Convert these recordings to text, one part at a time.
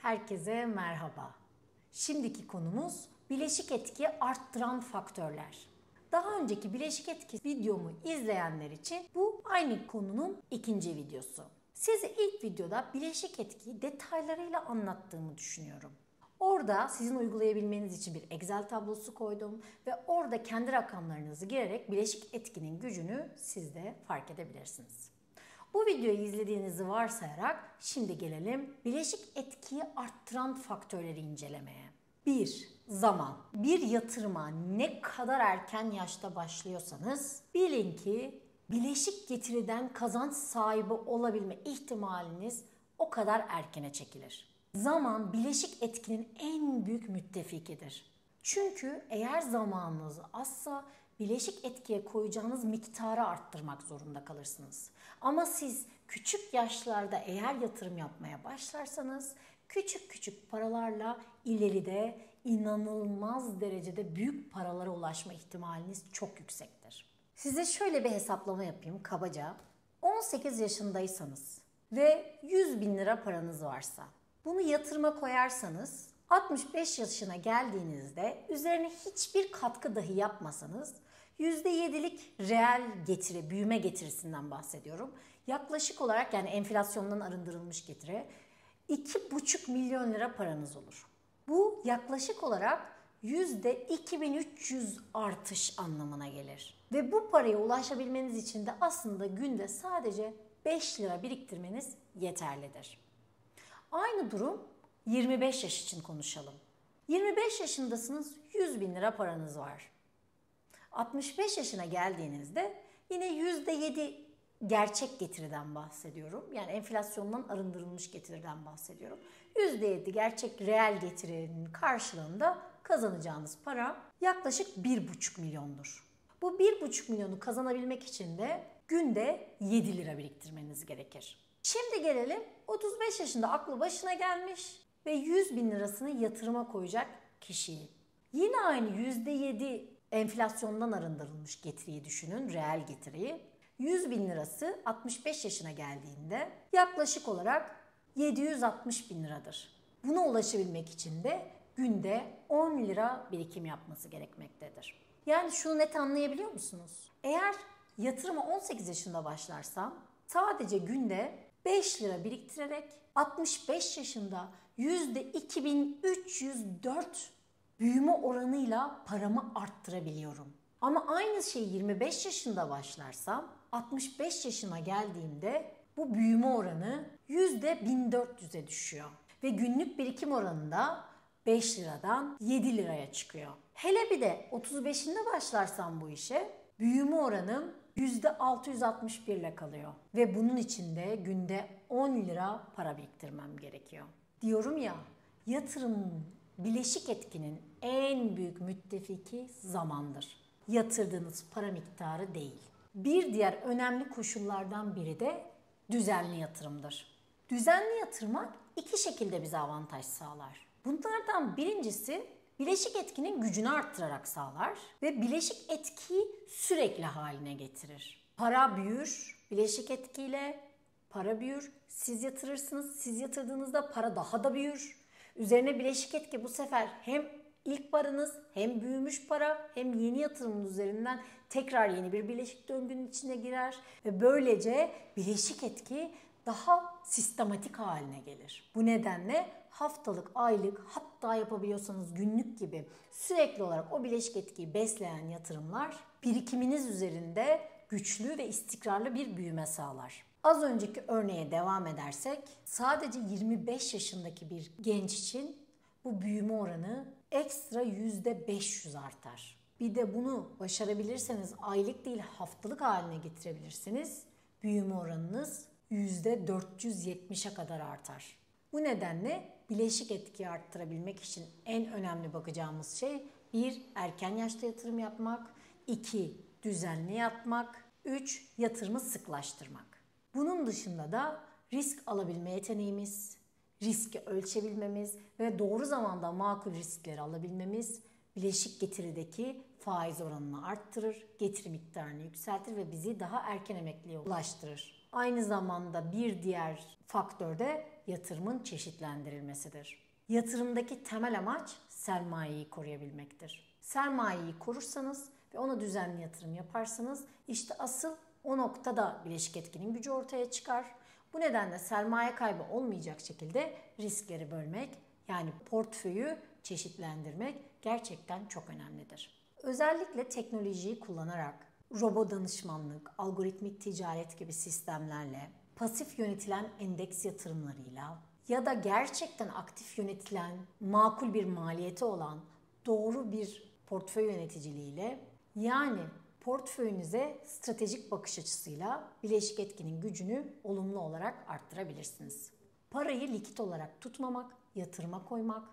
Herkese merhaba. Şimdiki konumuz bileşik etki arttıran faktörler. Daha önceki bileşik etki videomu izleyenler için bu aynı konunun ikinci videosu. Size ilk videoda bileşik etkiyi detaylarıyla anlattığımı düşünüyorum. Orada sizin uygulayabilmeniz için bir Excel tablosu koydum ve orada kendi rakamlarınızı girerek bileşik etkinin gücünü siz de fark edebilirsiniz. Bu videoyu izlediğinizi varsayarak şimdi gelelim bileşik etkiyi arttıran faktörleri incelemeye. 1. Zaman. Bir yatırıma ne kadar erken yaşta başlıyorsanız bilin ki bileşik getiriden kazanç sahibi olabilme ihtimaliniz o kadar erkene çekilir. Zaman bileşik etkinin en büyük müttefikidir. Çünkü eğer zamanınız azsa bileşik etkiye koyacağınız miktarı arttırmak zorunda kalırsınız. Ama siz küçük yaşlarda eğer yatırım yapmaya başlarsanız küçük küçük paralarla ileride inanılmaz derecede büyük paralara ulaşma ihtimaliniz çok yüksektir. Size şöyle bir hesaplama yapayım kabaca. 18 yaşındaysanız ve 100 bin lira paranız varsa bunu yatırıma koyarsanız 65 yaşına geldiğinizde üzerine hiçbir katkı dahi yapmasanız %7'lik reel getiri, büyüme getirisinden bahsediyorum. Yaklaşık olarak yani enflasyondan arındırılmış getiri 2,5 milyon lira paranız olur. Bu yaklaşık olarak %2300 artış anlamına gelir. Ve bu paraya ulaşabilmeniz için de aslında günde sadece 5 lira biriktirmeniz yeterlidir. Aynı durum 25 yaş için konuşalım. 25 yaşındasınız, 100 bin lira paranız var. 65 yaşına geldiğinizde yine %7 gerçek getiriden bahsediyorum. Yani enflasyondan arındırılmış getiriden bahsediyorum. %7 gerçek reel getirinin karşılığında kazanacağınız para yaklaşık 1,5 milyondur. Bu 1,5 milyonu kazanabilmek için de günde 7 lira biriktirmeniz gerekir. Şimdi gelelim 35 yaşında aklı başına gelmiş ve 100 bin lirasını yatırıma koyacak kişinin. Yine aynı %7 enflasyondan arındırılmış getiriyi düşünün, reel getiriyi. 100 bin lirası 65 yaşına geldiğinde yaklaşık olarak 760 bin liradır. Buna ulaşabilmek için de günde 10 lira birikim yapması gerekmektedir. Yani şunu net anlayabiliyor musunuz? Eğer yatırıma 18 yaşında başlarsam sadece günde 5 lira biriktirerek 65 yaşında %2304 büyüme oranıyla paramı arttırabiliyorum. Ama aynı şeyi 25 yaşında başlarsam 65 yaşıma geldiğimde bu büyüme oranı %1400'e düşüyor. Ve günlük birikim oranında 5 liradan 7 liraya çıkıyor. Hele bir de 35'inde başlarsam bu işe büyüme oranım %661 ile kalıyor. Ve bunun için de günde 10 lira para biriktirmem gerekiyor. Diyorum ya, yatırım bileşik etkinin en büyük müttefiki zamandır. Yatırdığınız para miktarı değil. Bir diğer önemli koşullardan biri de düzenli yatırımdır. Düzenli yatırmak iki şekilde bize avantaj sağlar. Bunlardan birincisi bileşik etkinin gücünü arttırarak sağlar ve bileşik etkiyi sürekli haline getirir. Para büyür, bileşik etkiyle para büyür. Siz yatırırsınız, siz yatırdığınızda para daha da büyür. Üzerine bileşik etki bu sefer hem ilk paranız hem büyümüş para hem yeni yatırımın üzerinden tekrar yeni bir bileşik döngünün içine girer. Ve böylece bileşik etki daha sistematik haline gelir. Bu nedenle haftalık, aylık hatta yapabiliyorsanız günlük gibi sürekli olarak o bileşik etkiyi besleyen yatırımlar birikiminiz üzerinde güçlü ve istikrarlı bir büyüme sağlar. Az önceki örneğe devam edersek sadece 25 yaşındaki bir genç için bu büyüme oranı ekstra %500 artar. Bir de bunu başarabilirseniz aylık değil haftalık haline getirebilirsiniz. Büyüme oranınız %470'e kadar artar. Bu nedenle bileşik etkiyi arttırabilmek için en önemli bakacağımız şey 1. Erken yaşta yatırım yapmak, 2. Düzenli yapmak, 3. Yatırımı sıklaştırmak. Bunun dışında da risk alabilme yeteneğimiz, riski ölçebilmemiz ve doğru zamanda makul riskleri alabilmemiz bileşik getirideki faiz oranını arttırır, getiri miktarını yükseltir ve bizi daha erken emekliliğe ulaştırır. Aynı zamanda bir diğer faktör de yatırımın çeşitlendirilmesidir. Yatırımdaki temel amaç sermayeyi koruyabilmektir. Sermayeyi korursanız ve ona düzenli yatırım yaparsanız işte asıl o noktada bileşik etkinin gücü ortaya çıkar. Bu nedenle sermaye kaybı olmayacak şekilde riskleri bölmek, yani portföyü çeşitlendirmek gerçekten çok önemlidir. Özellikle teknolojiyi kullanarak robo danışmanlık, algoritmik ticaret gibi sistemlerle, pasif yönetilen endeks yatırımlarıyla ya da gerçekten aktif yönetilen, makul bir maliyeti olan doğru bir portföy yöneticiliğiyle, yani portföyünüze stratejik bakış açısıyla bileşik etkinin gücünü olumlu olarak arttırabilirsiniz. Parayı likit olarak tutmamak, yatırıma koymak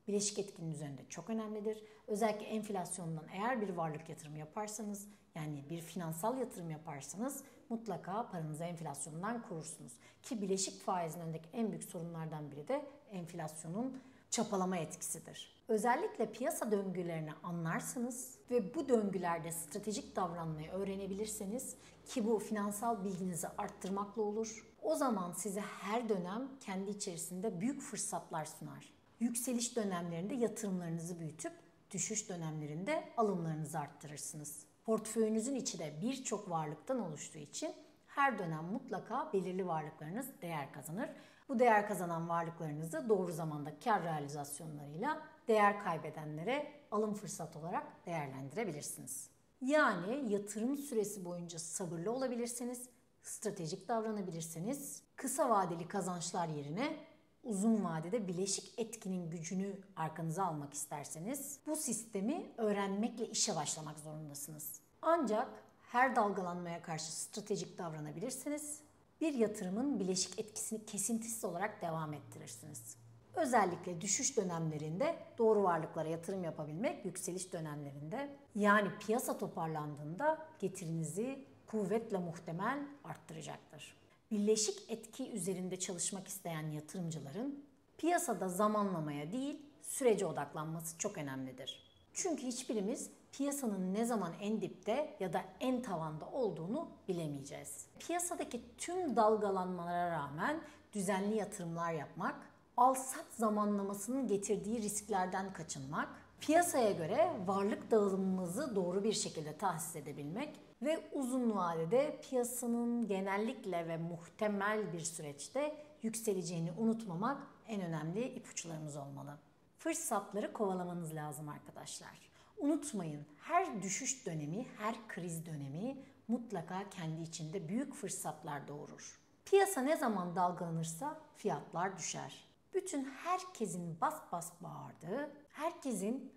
bileşik etkinin üzerinde çok önemlidir. Özellikle enflasyondan eğer bir varlık yatırımı yaparsanız, yani bir finansal yatırım yaparsanız mutlaka paranızı enflasyondan korursunuz. Ki bileşik faizin önündeki en büyük sorunlardan biri de enflasyonun çapalama etkisidir. Özellikle piyasa döngülerini anlarsanız ve bu döngülerde stratejik davranmayı öğrenebilirseniz, ki bu finansal bilginizi arttırmakla olur, o zaman size her dönem kendi içerisinde büyük fırsatlar sunar. Yükseliş dönemlerinde yatırımlarınızı büyütüp düşüş dönemlerinde alımlarınızı arttırırsınız. Portföyünüzün içi de birçok varlıktan oluştuğu için her dönem mutlaka belirli varlıklarınız değer kazanır. Bu değer kazanan varlıklarınızı doğru zamanda kar realizasyonlarıyla değer kaybedenlere alım fırsatı olarak değerlendirebilirsiniz. Yani yatırım süresi boyunca sabırlı olabilirsiniz, stratejik davranabilirsiniz, kısa vadeli kazançlar yerine uzun vadede bileşik etkinin gücünü arkanıza almak isterseniz bu sistemi öğrenmekle işe başlamak zorundasınız. Ancak her dalgalanmaya karşı stratejik davranabilirsiniz. Bir yatırımın bileşik etkisini kesintisiz olarak devam ettirirsiniz. Özellikle düşüş dönemlerinde doğru varlıklara yatırım yapabilmek, yükseliş dönemlerinde, yani piyasa toparlandığında getirinizi kuvvetle muhtemel arttıracaktır. Birleşik etki üzerinde çalışmak isteyen yatırımcıların piyasada zamanlamaya değil, sürece odaklanması çok önemlidir. Çünkü hiçbirimiz piyasanın ne zaman en dipte ya da en tavanda olduğunu bilemeyeceğiz. Piyasadaki tüm dalgalanmalara rağmen düzenli yatırımlar yapmak, al-sat zamanlamasının getirdiği risklerden kaçınmak, piyasaya göre varlık dağılımımızı doğru bir şekilde tahsis edebilmek ve uzun vadede piyasanın genellikle ve muhtemel bir süreçte yükseleceğini unutmamak en önemli ipuçlarımız olmalı. Fırsatları kovalamanız lazım arkadaşlar. Unutmayın, her düşüş dönemi, her kriz dönemi mutlaka kendi içinde büyük fırsatlar doğurur. Piyasa ne zaman dalgalanırsa fiyatlar düşer. Bütün herkesin bas bas bağırdığı, herkesin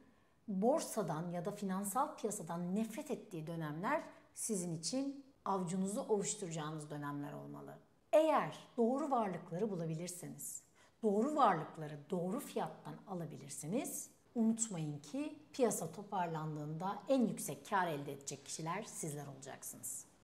borsadan ya da finansal piyasadan nefret ettiği dönemler sizin için avucunuzu ovuşturacağınız dönemler olmalı. Eğer doğru varlıkları bulabilirseniz, doğru varlıkları doğru fiyattan alabilirsiniz, unutmayın ki piyasa toparlandığında en yüksek kar elde edecek kişiler sizler olacaksınız.